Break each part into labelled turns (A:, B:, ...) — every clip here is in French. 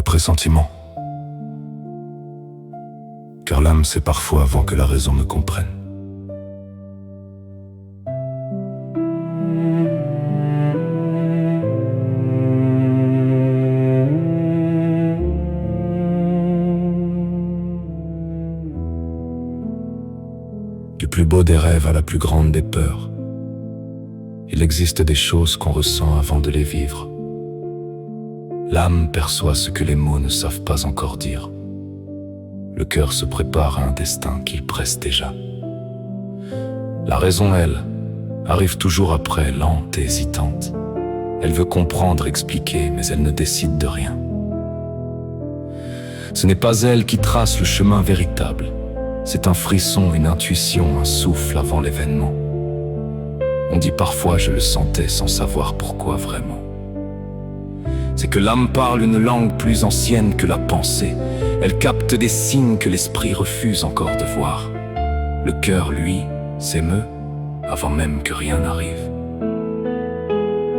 A: Le pressentiment. Car l'âme sait parfois avant que la raison ne comprenne. Du plus beau des rêves à la plus grande des peurs, il existe des choses qu'on ressent avant de les vivre. L'âme perçoit ce que les mots ne savent pas encore dire. Le cœur se prépare à un destin qu'il presse déjà. La raison, elle, arrive toujours après, lente et hésitante. Elle veut comprendre, expliquer, mais elle ne décide de rien. Ce n'est pas elle qui trace le chemin véritable. C'est un frisson, une intuition, un souffle avant l'événement. On dit parfois je le sentais sans savoir pourquoi vraiment. C'est que l'âme parle une langue plus ancienne que la pensée. Elle capte des signes que l'esprit refuse encore de voir. Le cœur, lui, s'émeut avant même que rien n'arrive.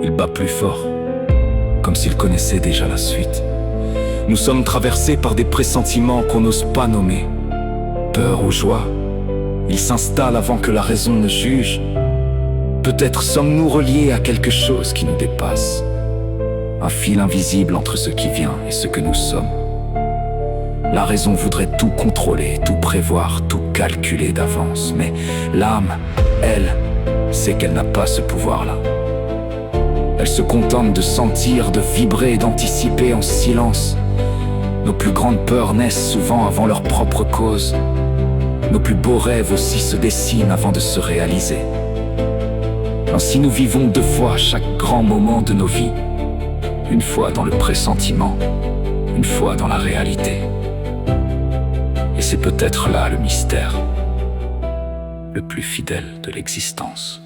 A: Il bat plus fort, comme s'il connaissait déjà la suite. Nous sommes traversés par des pressentiments qu'on n'ose pas nommer. Peur ou joie, ils s'installent avant que la raison ne juge. Peut-être sommes-nous reliés à quelque chose qui nous dépasse. Un fil invisible entre ce qui vient et ce que nous sommes. La raison voudrait tout contrôler, tout prévoir, tout calculer d'avance. Mais l'âme, elle, sait qu'elle n'a pas ce pouvoir-là. Elle se contente de sentir, de vibrer et d'anticiper en silence. Nos plus grandes peurs naissent souvent avant leur propre cause. Nos plus beaux rêves aussi se dessinent avant de se réaliser. Ainsi nous vivons deux fois chaque grand moment de nos vies. Une fois dans le pressentiment, une fois dans la réalité. Et c'est peut-être là le mystère le plus fidèle de l'existence.